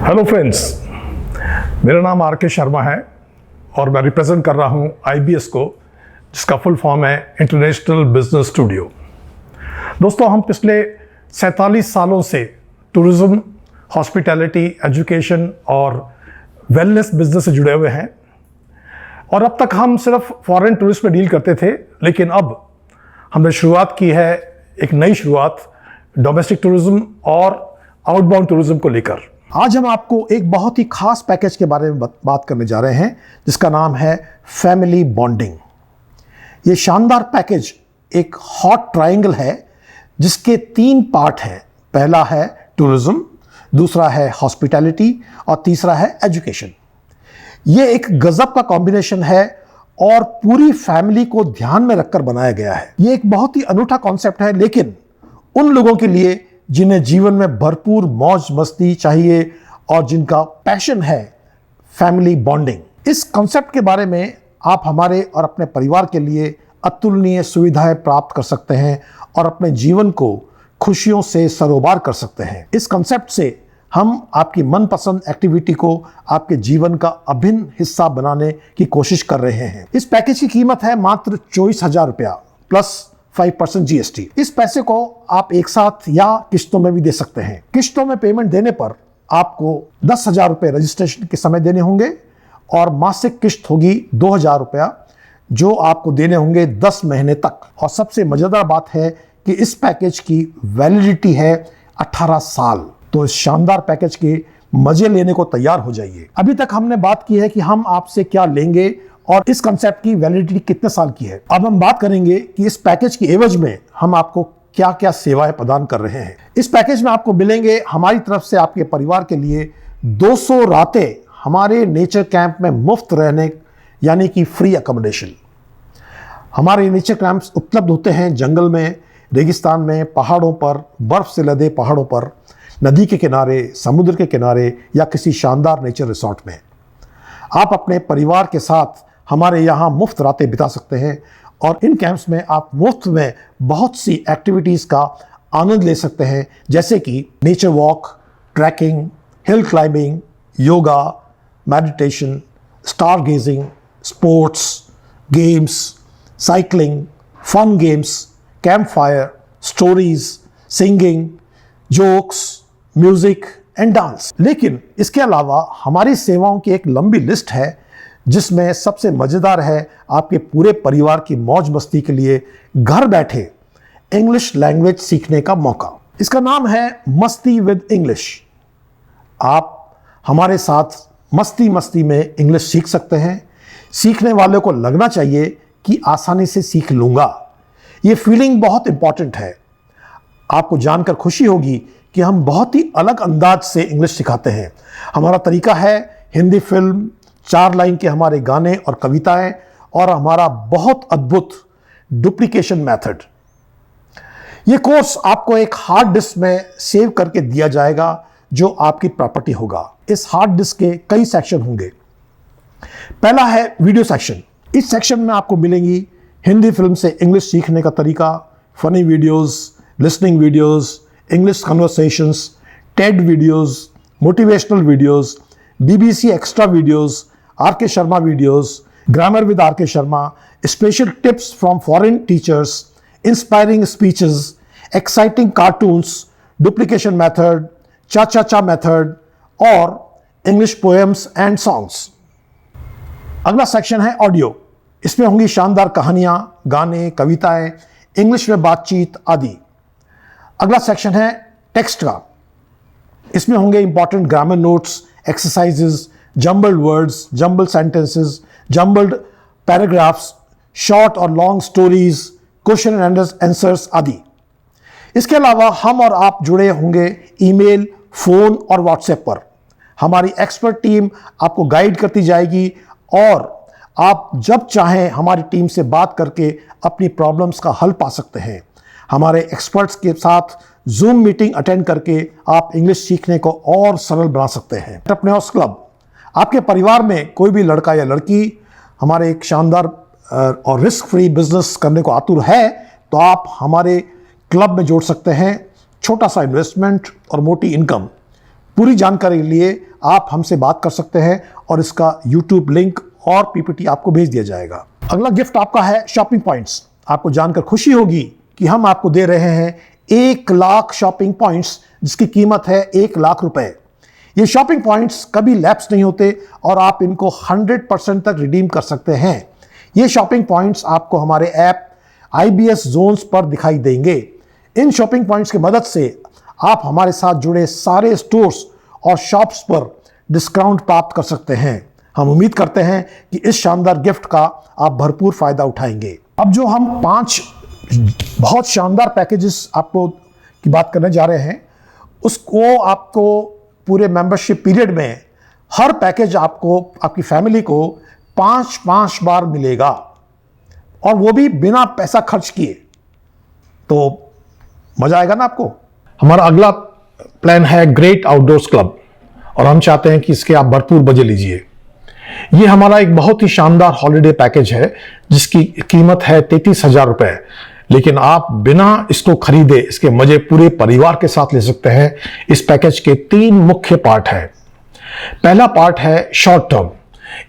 Hello friends, मेरा नाम are K Sharma है और मैं रिप्रेजेंट कर रहा हूं IBS को, जिसका फुल फॉर्म है इंटरनेशनल बिजनेस स्टूडियो। दोस्तों, हम पिछले 47 सालों से टूरिज्म, हॉस्पिटैलिटी, एजुकेशन और वेलनेस बिजनेस से जुड़े हुए हैं और अब तक हम सिर्फ फॉरेन टूरिस्ट में डील करते थे, लेकिन अब हमने शुरुआत की है एक नई शुरुआत डोमेस्टिक टूरिज्म और आउटबाउंड टूरिज्म को लेकर। आज हम आपको एक बहुत ही खास पैकेज के बारे में बात करने जा रहे हैं, जिसका नाम है फैमिली बॉन्डिंग। ये शानदार पैकेज एक हॉट ट्रायंगल है जिसके 3 पार्ट हैं। पहला है टूरिज्म, दूसरा है हॉस्पिटैलिटी और तीसरा है एजुकेशन। ये एक गजब का कॉम्बिनेशन है और पूरी फैमिली को ध्यान में रखकर बनाया गया है। ये एक बहुत ही अनूठा कॉन्सेप्ट है, लेकिन उन लोगों के लिए जिन्हें जीवन में भरपूर मौज मस्ती चाहिए और जिनका पैशन है फैमिली बॉन्डिंग। इस कॉन्सेप्ट के बारे में आप हमारे और अपने परिवार के लिए अतुलनीय सुविधाएं प्राप्त कर सकते हैं और अपने जीवन को खुशियों से सरोबार कर सकते हैं। इस कॉन्सेप्ट से हम आपकी मनपसंद एक्टिविटी को आपके जीवन का अभिन्न हिस्सा बनाने की कोशिश कर रहे हैं। इस पैकेज की कीमत है मात्र 24,000 रुपया प्लस 5% GST। इस पैसे को आप एक साथ या किश्तों में भी दे सकते हैं। किश्तों में पेमेंट देने पर आपको 10,000 रुपये रजिस्ट्रेशन के समय देने होंगे और मासिक किश्त होगी 2,000 रुपया, जो आपको देने होंगे 10 महीने तक। और सबसे मजेदार बात है कि इस पैकेज की वैलिडिटी है 18 साल। तो इस शानदार पैकेज के मजे लेने को तैयार हो जाइए। अभी तक हमने बात की है कि हम आपसे क्या लेंगे और इस कंसेप्ट की वैलिडिटी कितने साल की है। अब हम बात करेंगे कि इस पैकेज की एवज में हम आपको क्या क्या सेवाएं प्रदान कर रहे हैं। इस पैकेज में आपको मिलेंगे हमारी तरफ से आपके परिवार के लिए 200 रातें हमारे नेचर कैंप में मुफ्त रहने, यानी कि फ्री अकोमोडेशन। हमारे नेचर कैंप्स उपलब्ध होते हैं जंगल में, रेगिस्तान में, पहाड़ों पर, बर्फ से लदे पहाड़ों पर, नदी के किनारे, समुद्र के किनारे या किसी शानदार नेचर रिसोर्ट में। आप अपने परिवार के साथ हमारे यहाँ मुफ्त रातें बिता सकते हैं और इन कैंप्स में आप मुफ्त में बहुत सी एक्टिविटीज़ का आनंद ले सकते हैं, जैसे कि nature walk, trekking, hill climbing, yoga, meditation, star gazing, sports, games, cycling, fun games, camp fire, stories, singing, jokes, music and dance. लेकिन इसके अलावा हमारी सेवाओं की एक लंबी लिस्ट है, जिसमें सबसे मजेदार है आपके पूरे परिवार की मौज मस्ती के लिए घर बैठे इंग्लिश लैंग्वेज सीखने का मौका। इसका नाम है मस्ती विद इंग्लिश। आप हमारे साथ मस्ती मस्ती में इंग्लिश सीख सकते हैं। सीखने वाले को लगना चाहिए कि आसानी से सीख लूंगा। ये फीलिंग बहुत इंपॉर्टेंट है। आपको जानकर खुशी होगी कि हम बहुत ही अलग अंदाज से इंग्लिश सिखाते हैं। हमारा तरीका है हिंदी फिल्म, 4 लाइन के हमारे गाने और कविताएं और हमारा बहुत अद्भुत डुप्लीकेशन मेथड। ये कोर्स आपको एक हार्ड डिस्क में सेव करके दिया जाएगा, जो आपकी प्रॉपर्टी होगा। इस हार्ड डिस्क के कई सेक्शन होंगे। पहला है वीडियो सेक्शन। इस सेक्शन में आपको मिलेंगी हिंदी फिल्म से इंग्लिश सीखने का तरीका, funny videos, listening videos, English conversations, TED videos, motivational videos, BBC extra videos, R K Sharma videos, grammar with R K Sharma, special tips from foreign teachers, inspiring speeches, exciting cartoons, duplication method, cha cha cha method और English poems and songs. अगला section है audio. इसमें होंगी शानदार कहानियां, गाने, कविताएं, English में बातचीत आदि। अगला सेक्शन है टेक्स्ट का। इसमें होंगे important grammar notes, exercises, jumbled words, jumbled sentences, jumbled paragraphs, short और long stories, question and answers आदि। इसके अलावा हम और आप जुड़े होंगे ईमेल, फोन और व्हाट्सएप पर। हमारी एक्सपर्ट टीम आपको गाइड करती जाएगी और आप जब चाहें हमारी टीम से बात करके अपनी प्रॉब्लम्स का हल पा सकते हैं। हमारे एक्सपर्ट्स के साथ जूम मीटिंग अटेंड करके आप इंग्लिश सीखने को और सरल बना सकते हैं। Entrepreneurs club. आपके परिवार में कोई भी लड़का या लड़की हमारे एक शानदार और रिस्क फ्री बिजनेस करने को आतुर है, तो आप हमारे क्लब में जोड़ सकते हैं। छोटा सा इन्वेस्टमेंट और मोटी इनकम, पूरी जानकारी के लिए आप हमसे बात कर सकते हैं और इसका यूट्यूब लिंक और पीपीटी आपको भेज दिया जाएगा। अगला गिफ्ट आपका है शॉपिंग पॉइंट्स। आपको जानकर खुशी होगी कि हम आपको दे रहे हैं 1 लाख शॉपिंग पॉइंट्स, जिसकी कीमत है 1 लाख रुपए। ये शॉपिंग पॉइंट्स कभी लैप्स नहीं होते और आप इनको 100% तक रिडीम कर सकते हैं। ये शॉपिंग पॉइंट्स आपको हमारे ऐप IBS जोन्स पर दिखाई देंगे। इन शॉपिंग पॉइंट्स की मदद से आप हमारे साथ जुड़े सारे स्टोर्स और शॉप्स पर डिस्काउंट प्राप्त कर सकते हैं। हम उम्मीद करते हैं कि इस शानदार गिफ्ट का आप भरपूर फायदा उठाएंगे। अब जो हम 5 बहुत शानदार पैकेजेस आपको की बात करने जा रहे हैं, उसको आपको पूरे मेंबरशिप पीरियड में हर पैकेज आपको, आपकी फैमिली को 5-5 बार मिलेगा और वो भी बिना पैसा खर्च किए। तो मजा आएगा ना आपको। हमारा अगला प्लान है ग्रेट आउटडोर्स क्लब और हम चाहते हैं कि इसके आप भरपूर मजे लीजिए। ये हमारा एक बहुत ही शानदार हॉलिडे पैकेज है जिसकी कीमत है 33,000 रुपए, लेकिन आप बिना इसको खरीदे इसके मजे पूरे परिवार के साथ ले सकते हैं। इस पैकेज के 3 मुख्य पार्ट है। पहला पार्ट है शॉर्ट टर्म।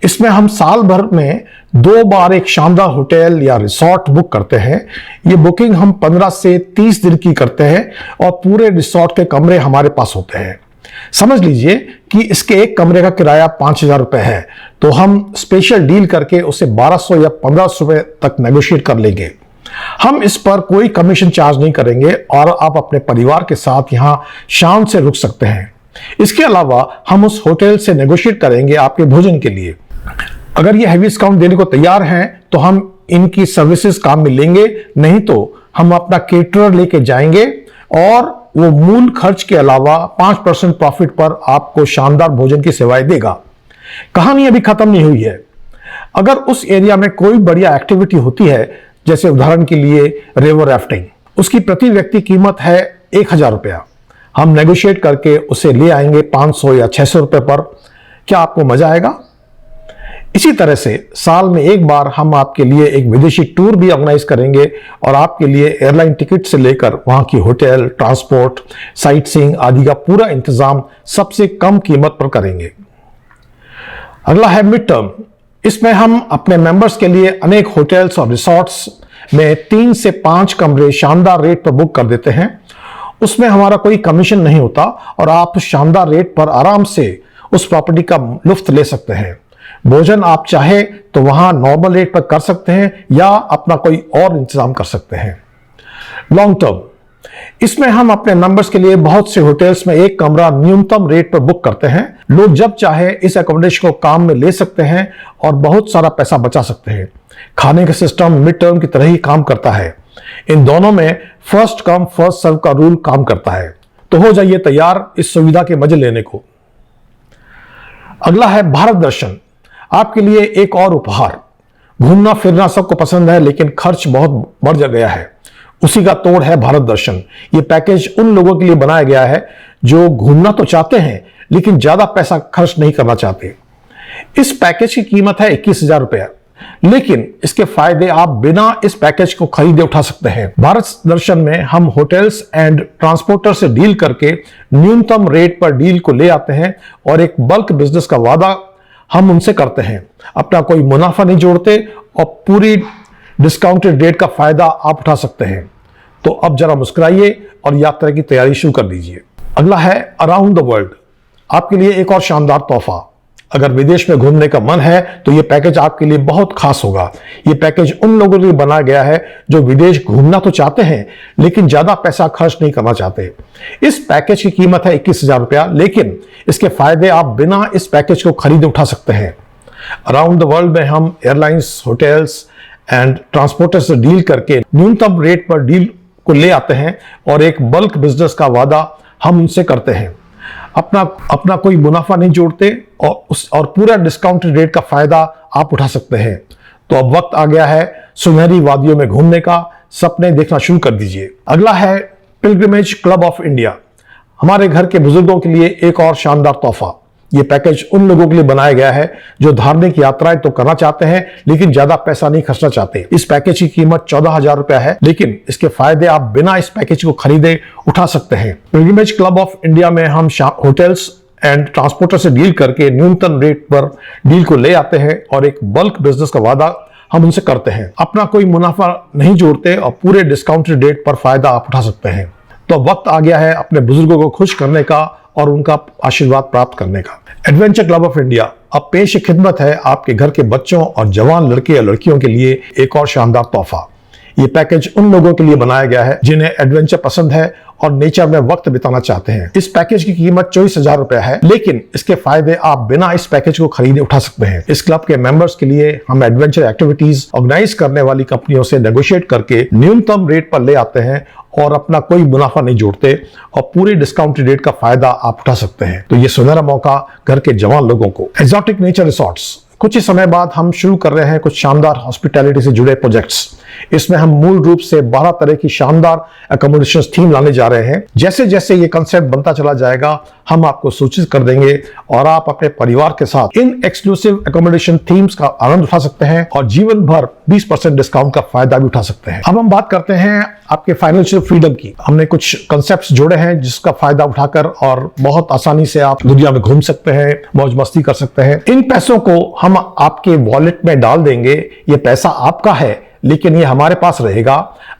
इसमें हम साल भर में 2 बार एक शानदार होटल या रिसोर्ट बुक करते हैं। ये बुकिंग हम 15 से 30 दिन की करते हैं और पूरे रिसोर्ट के कमरे हमारे पास होते हैं। समझ लीजिए कि इसके एक कमरे का किराया 5,000 रुपए है, तो हम स्पेशल डील करके उसे 1200 या 1500 रुपए तक नेगोशिएट कर लेंगे। हम इस पर कोई कमीशन चार्ज नहीं करेंगे और आप अपने परिवार के साथ यहां शान से रुक सकते हैं। इसके अलावा हम उस होटल से नेगोशिएट करेंगे आपके भोजन के लिए। अगर ये हैवी डिस्काउंट देने को तैयार हैं तो हम इनकी सर्विसेज काम में लेंगे, नहीं तो हम अपना केटरर लेके जाएंगे और वो मूल खर्च के अलावा 5% प्रॉफिट पर आपको शानदार भोजन की सेवाएं देगा। कहानी अभी खत्म नहीं हुई है। अगर उस एरिया में कोई बढ़िया एक्टिविटी होती है, जैसे उदाहरण के लिए रिवर राफ्टिंग, उसकी प्रति व्यक्ति कीमत है 1,000 रुपया। हम नेगोशिएट करके उसे ले आएंगे 500 या 600 रुपए पर। क्या आपको मजा आएगा? इसी तरह से साल में एक बार हम आपके लिए एक विदेशी टूर भी ऑर्गेनाइज करेंगे और आपके लिए एयरलाइन टिकट से लेकर वहां की होटल, ट्रांसपोर्ट, साइट सीइंग आदि का पूरा इंतजाम सबसे कम कीमत पर करेंगे। अगला है मिड टर्म। इसमें हम अपने मेंबर्स के लिए अनेक होटल्स और रिसोर्ट्स में 3 से 5 कमरे शानदार रेट पर बुक कर देते हैं। उसमें हमारा कोई कमीशन नहीं होता और आप शानदार रेट पर आराम से उस प्रॉपर्टी का लुत्फ ले सकते हैं। भोजन आप चाहे तो वहां नॉर्मल रेट पर कर सकते हैं या अपना कोई और इंतजाम कर सकते हैं। लॉन्ग टर्म, इसमें हम अपने मेंबर्स के लिए बहुत से होटल्स में एक कमरा न्यूनतम रेट पर बुक करते हैं। लोग जब चाहे इस एकोमोडेशन को काम में ले सकते हैं और बहुत सारा पैसा बचा सकते हैं। खाने का सिस्टम मिड टर्म की तरह ही काम करता है। इन दोनों में फर्स्ट कम फर्स्ट सर्व का रूल काम करता है। तो हो जाइए तैयार इस सुविधा के मजे लेने को। अगला है भारत दर्शन। आपके लिए एक और उपहार। घूमना फिरना सबको पसंद है, लेकिन खर्च बहुत बढ़ गया है। उसी का तोड़ है भारत दर्शन। ये पैकेज उन लोगों के लिए बनाया गया है जो घूमना तो चाहते हैं लेकिन ज्यादा पैसा खर्च नहीं करना चाहते। इस पैकेज की कीमत है 21,000 रुपया, लेकिन इसके फायदे आप बिना इस पैकेज को खरीदे उठा सकते हैं। भारत दर्शन में हम होटल्स एंड ट्रांसपोर्टर से डील करके न्यूनतम रेट पर डील को ले आते हैं और एक बल्क बिजनेस का वादा हम उनसे करते हैं। अपना कोई मुनाफा नहीं जोड़ते और पूरी डिस्काउंटेड रेट का फायदा आप उठा सकते हैं। तो अब जरा मुस्कुराइए और यात्रा की तैयारी शुरू कर दीजिए। अगला है अराउंड द वर्ल्ड। आपके लिए एक और शानदार तोहफा। अगर विदेश में घूमने का मन है तो यह पैकेज आपके लिए बहुत खास होगा। यह पैकेज उन लोगों के लिए बनाया गया है जो विदेश घूमना तो चाहते हैं लेकिन ज्यादा पैसा खर्च नहीं करना चाहते। इस पैकेज की कीमत है 21,000 रुपया, लेकिन इसके फायदे आप बिना इस पैकेज को खरीदे उठा सकते हैं। अराउंड द वर्ल्ड में हम एयरलाइंस, होटल्स एंड ट्रांसपोर्टर से डील करके न्यूनतम रेट पर डील को ले आते हैं और एक बल्क बिजनेस का वादा हम उनसे करते हैं। अपना कोई मुनाफा नहीं जोड़ते और पूरा डिस्काउंटेड रेट का फायदा आप उठा सकते हैं। तो अब वक्त आ गया है सुनहरी वादियों में घूमने का। सपने देखना शुरू कर दीजिए। अगला है पिलग्रिमेज क्लब ऑफ इंडिया। हमारे घर के बुजुर्गों के लिए एक और शानदार तोहफा। यह पैकेज उन लोगों के लिए बनाया गया है जो धार्मिक यात्राएं तो करना चाहते हैं लेकिन ज्यादा पैसा नहीं खर्चना चाहते। इस पैकेज की कीमत 14,000 रुपया है, लेकिन इसके फायदे आप बिना इस पैकेज को खरीदे उठा सकते हैं। पिलग्रिमेज क्लब ऑफ इंडिया में हम होटल्स एंड ट्रांसपोर्टर से डील करके न्यूनतम रेट पर डील को ले आते हैं और एक बल्क बिजनेस का वादा हम उनसे करते हैं। अपना कोई मुनाफा नहीं जोड़ते और पूरे डिस्काउंटेड रेट पर फायदा आप उठा सकते हैं। तो वक्त आ गया है अपने बुजुर्गों को खुश करने का और उनका आशीर्वाद प्राप्त करने का। एडवेंचर क्लब ऑफ इंडिया अब पेश खिदमत है आपके घर के बच्चों और जवान लड़के या लड़कियों के लिए एक और शानदार तोहफा। ये पैकेज उन लोगों के लिए बनाया गया है जिन्हें एडवेंचर पसंद है और नेचर में वक्त बिताना चाहते हैं। इस पैकेज की कीमत 24,000 रुपए है, लेकिन इसके फायदे आप बिना इस पैकेज को खरीदे उठा सकते हैं। इस क्लब के मेंबर्स के लिए हम एडवेंचर एक्टिविटीज ऑर्गेनाइज करने वाली कंपनियों से नेगोशिएट करके न्यूनतम रेट पर ले आते हैं और अपना कोई मुनाफा नहीं जोड़ते और पूरे डिस्काउंटेड रेट का फायदा आप उठा सकते हैं। तो ये सुनहरा मौका घर के जवान लोगों को। एक्सोटिक नेचर रिसोर्ट्स, कुछ ही समय बाद हम शुरू कर रहे हैं कुछ शानदार हॉस्पिटैलिटी से जुड़े प्रोजेक्ट्स। इसमें हम मूल रूप से 12 तरह की शानदार एकोमोडेशन थीम लाने जा रहे हैं। जैसे जैसे ये कंसेप्ट बनता चला जाएगा हम आपको सूचित कर देंगे और आप अपने परिवार के साथ इन एक्सक्लूसिव एकोमोडेशन थीम्स का आनंद उठा सकते हैं और जीवन भर 20% डिस्काउंट का फायदा भी उठा सकते हैं। अब हम बात करते हैं आपके फाइनेंशियल फ्रीडम की। हमने कुछ कंसेप्ट्स जोड़े हैं जिसका फायदा उठाकर और बहुत आसानी से आप दुनिया में घूम सकते हैं, मौज मस्ती कर सकते हैं। इन पैसों को हम आपके वॉलेट में डाल देंगे। ये पैसा आपका है लेकिन ये हमारे पास रहेगा।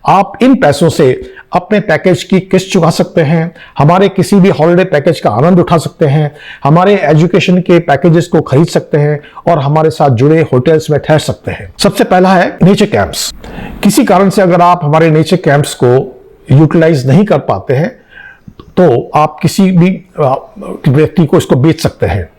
आप इन पैसों से अपने पैकेज की किस्त चुका सकते हैं, हमारे किसी भी हॉलिडे पैकेज का आनंद उठा सकते हैं, हमारे एजुकेशन के पैकेजेस को खरीद सकते हैं और हमारे साथ जुड़े होटल्स में ठहर सकते हैं। सबसे पहला है नेचर कैंप्स। किसी कारण से अगर आप हमारे नेचर कैंप्स को यूटिलाइज नहीं कर पाते हैं तो आप किसी भी व्यक्ति को इसको बेच सकते हैं।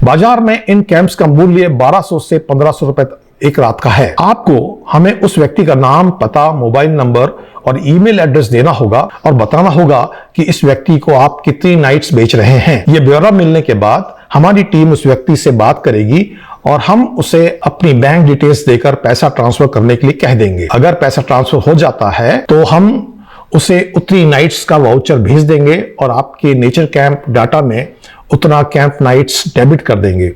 बाजार में इन कैंप्स का मूल्य 1200 से 1500 रुपए एक रात का है। आपको हमें उस व्यक्ति का नाम, पता, मोबाइल नंबर और ईमेल एड्रेस देना होगा और बताना होगा कि इस व्यक्ति को आप कितनी नाइट्स बेच रहे हैं। यह ब्यौरा मिलने के बाद हमारी टीम उस व्यक्ति से बात करेगी और हम उसे अपनी बैंक डिटेल्स देकर पैसा ट्रांसफर करने के लिए कह देंगे। अगर पैसा ट्रांसफर हो जाता है तो हम उसे उतनी नाइट्स का वाउचर भेज देंगे और आपके नेचर कैंप डाटा में उतना कैंप नाइट्स डेबिट कर देंगे।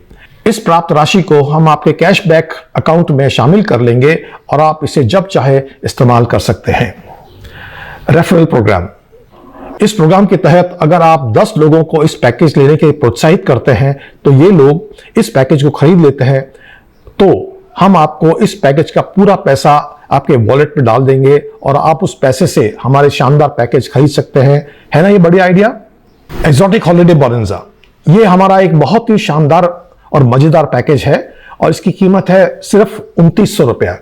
इस प्राप्त राशि को हम आपके कैशबैक अकाउंट में शामिल कर लेंगे और आप इसे जब चाहे इस्तेमाल कर सकते हैं। Referral programme. इस प्रोग्राम के तहत अगर आप 10 लोगों को इस पैकेज लेने के लिए प्रोत्साहित करते हैं तो ये लोग इस पैकेज को खरीद लेते हैं तो हम आपको इस पैकेज का पूरा पैसा आपके वॉलेट में डाल देंगे और आप उस पैसे से हमारे शानदार पैकेज खरीद सकते हैं। है ना ये बढ़िया आइडिया। एक्सोटिक हॉलिडे बोनेंजा, ये हमारा एक बहुत ही शानदार और मजेदार पैकेज है और इसकी कीमत है सिर्फ 2900 रुपया।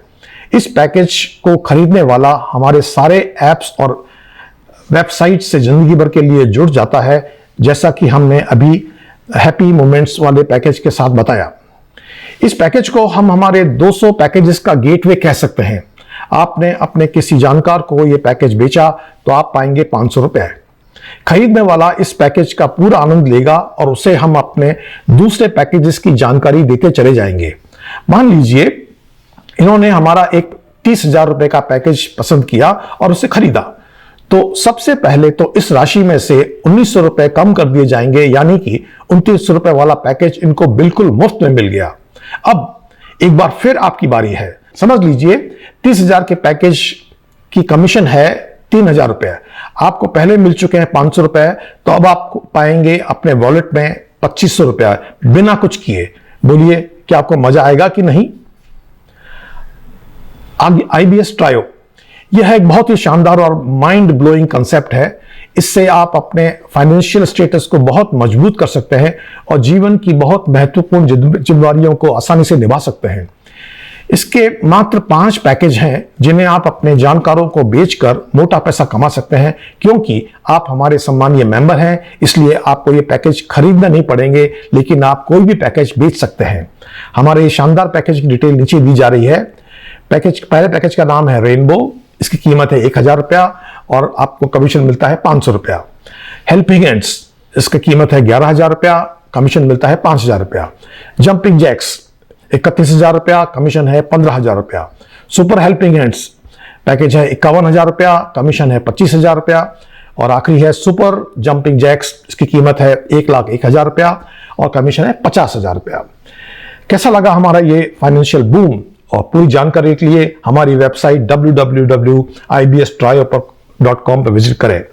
इस पैकेज को खरीदने वाला हमारे सारे ऐप्स और वेबसाइट से जिंदगी भर के लिए जुड़ जाता है, जैसा कि हमने अभी हैप्पी मोमेंट्स वाले पैकेज के साथ बताया। इस पैकेज को हम हमारे 200 पैकेजेस का गेटवे कह सकते हैं। आपने अपने किसी जानकार को यह पैकेज बेचा तो आप पाएंगे 500 रुपए। खरीदने वाला इस पैकेज का पूरा आनंद लेगा और उसे हम अपने दूसरे पैकेजेस की जानकारी देते चले जाएंगे। मान लीजिए इन्होंने हमारा एक 30,000 रुपए का पैकेज पसंद किया और उसे खरीदा तो सबसे पहले तो इस राशि में से 1900 रुपए कम कर दिए जाएंगे, यानी कि 2900 रुपए वाला पैकेज इनको बिल्कुल मुफ्त में मिल गया। अब एक बार फिर आपकी बारी है। समझ लीजिए 30,000 के पैकेज की कमीशन है 3,000 रुपए, आपको पहले मिल चुके हैं 500 रुपए, तो अब आप पाएंगे अपने वॉलेट में 2500 रुपया बिना कुछ किए। बोलिए क्या आपको मजा आएगा कि नहीं। IBS ट्रायो, यह एक बहुत ही शानदार और माइंड ब्लोइंग कंसेप्ट है। इससे आप अपने फाइनेंशियल स्टेटस को बहुत मजबूत कर सकते हैं और जीवन की बहुत महत्वपूर्ण जिम्मेदारियों को आसानी से निभा सकते हैं। इसके मात्र 5 पैकेज हैं जिन्हें आप अपने जानकारों को बेचकर मोटा पैसा कमा सकते हैं। क्योंकि आप हमारे सम्मानीय मेंबर हैं इसलिए आपको ये पैकेज खरीदना नहीं पड़ेंगे, लेकिन आप कोई भी पैकेज बेच सकते हैं। हमारे शानदार पैकेज की डिटेल नीचे दी जा रही है। पहले पैकेज का नाम है रेनबो, इसकी कीमत है 1000 रुपया और आपको कमीशन मिलता है 500 रुपया। हेल्पिंग हैंड्स, इसकी कीमत है 11,000 रुपया, कमीशन मिलता है 5,000 रुपया। जंपिंग जैक्स 31,000 रुपया, कमीशन है 15,000 रुपया। सुपर हेल्पिंग हैंड्स पैकेज है 51,000 रुपया, कमीशन है 25,000 रुपया। और आखिरी है सुपर जंपिंग जैक्स, इसकी कीमत है 1,01,000 रुपया और कमीशन है 50,000 रुपया। कैसा लगा हमारा ये फाइनेंशियल बूम? और पूरी जानकारी के लिए हमारी वेबसाइट www.ibstryo.com पर विजिट करें।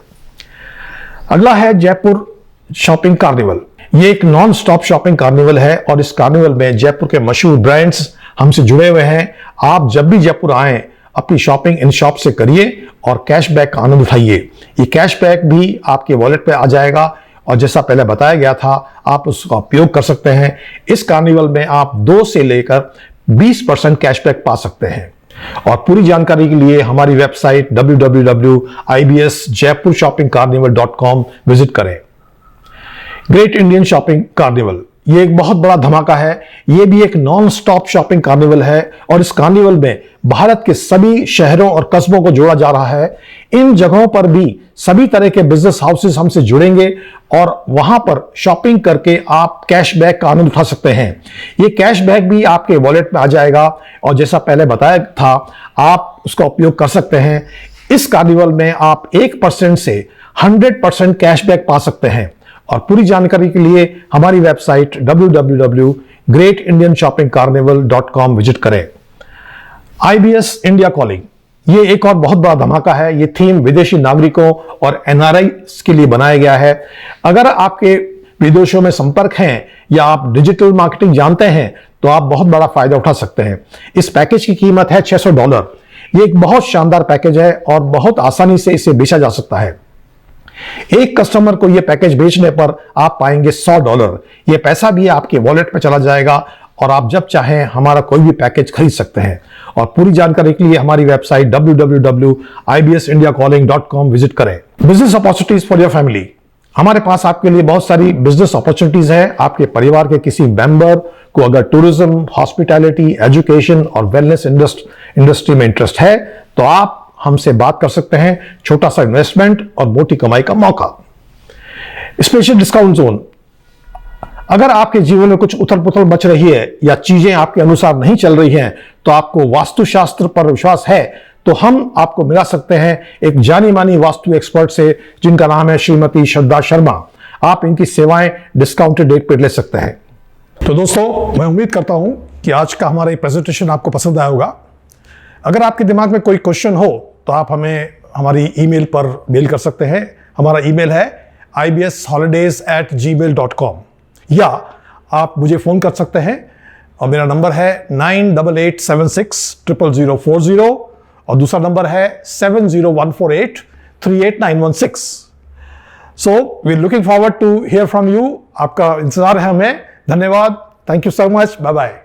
अगला है जयपुर शॉपिंग कार्निवल। ये एक नॉन स्टॉप शॉपिंग कार्निवल है और इस कार्निवल में जयपुर के मशहूर ब्रांड्स हमसे जुड़े हुए हैं। आप जब भी जयपुर आएं अपनी शॉपिंग इन शॉप से करिए और कैशबैक का आनंद उठाइए। ये कैशबैक भी आपके वॉलेट पे आ जाएगा और जैसा पहले बताया गया था आप उसका उपयोग कर सकते हैं। इस कार्निवल में आप 2 से लेकर 20% कैशबैक पा सकते हैं। और पूरी जानकारी के लिए हमारी वेबसाइट www.ibsjaipurShoppingCarnival.com विजिट करें। ग्रेट इंडियन शॉपिंग कार्निवल ये एक बहुत बड़ा धमाका है। ये भी एक नॉन स्टॉप शॉपिंग कार्निवल है और इस कार्निवल में भारत के सभी शहरों और कस्बों को जोड़ा जा रहा है। इन जगहों पर भी सभी तरह के बिजनेस हाउसेस हमसे जुड़ेंगे और वहां पर शॉपिंग करके आप कैशबैक का आनंद उठा सकते हैं। ये कैशबैक भी आपके वॉलेट में आ जाएगा और जैसा पहले बताया था आप उसका उपयोग कर सकते हैं। इस कार्निवल में आप 1% से 100% कैशबैक पा सकते हैं। और पूरी जानकारी के लिए हमारी वेबसाइट www.greatindianshoppingcarnival.com विजिट करें। IBS इंडिया कॉलिंग ये एक और बहुत बड़ा धमाका है। ये थीम विदेशी नागरिकों और NRI के लिए बनाया गया है। अगर आपके विदेशों में संपर्क हैं या आप डिजिटल मार्केटिंग जानते हैं तो आप बहुत बड़ा फायदा उठा सकते हैं। इस पैकेज की कीमत है $600। ये एक बहुत शानदार पैकेज है और बहुत आसानी से इसे बेचा जा सकता है। एक कस्टमर को यह पैकेज बेचने पर आप पाएंगे $100। यह पैसा भी आपके वॉलेट में चला जाएगा और आप जब चाहें हमारा कोई भी पैकेज खरीद सकते हैं। और पूरी जानकारी के लिए हमारी वेबसाइट www.ibsindiacalling.com विजिट करें। Business opportunities for your family हमारे पास आपके लिए बहुत सारी बिजनेस अपॉर्चुनिटीज है। आपके परिवार के किसी मेंबर को अगर टूरिज्म, हॉस्पिटैलिटी, एजुकेशन और वेलनेस इंडस्ट्री में इंटरेस्ट है तो आप हमसे बात कर सकते हैं। छोटा सा इन्वेस्टमेंट और मोटी कमाई का मौका। स्पेशल डिस्काउंट जोन अगर आपके जीवन में कुछ उथल पुथल मच रही है या चीजें आपके अनुसार नहीं चल रही हैं तो आपको वास्तुशास्त्र पर विश्वास है तो हम आपको मिला सकते हैं एक जानी मानी वास्तु एक्सपर्ट से जिनका नाम है श्रीमती श्रद्धा शर्मा। आप इनकी सेवाएं डिस्काउंटेड रेट पर ले सकते हैं। तो दोस्तों मैं उम्मीद करता हूं कि आज का हमारा ये प्रेजेंटेशन आपको पसंद आया होगा। अगर आपके दिमाग में कोई क्वेश्चन हो तो आप हमें हमारी ईमेल पर मेल कर सकते हैं। हमारा ईमेल है ibsholidays@gmail.com या आप मुझे फ़ोन कर सकते हैं और मेरा नंबर है 9886600040 और दूसरा नंबर है 70148389116। So we are looking forward to hear from you. आपका इंतजार है हमें। धन्यवाद। Thank you so much. Bye bye.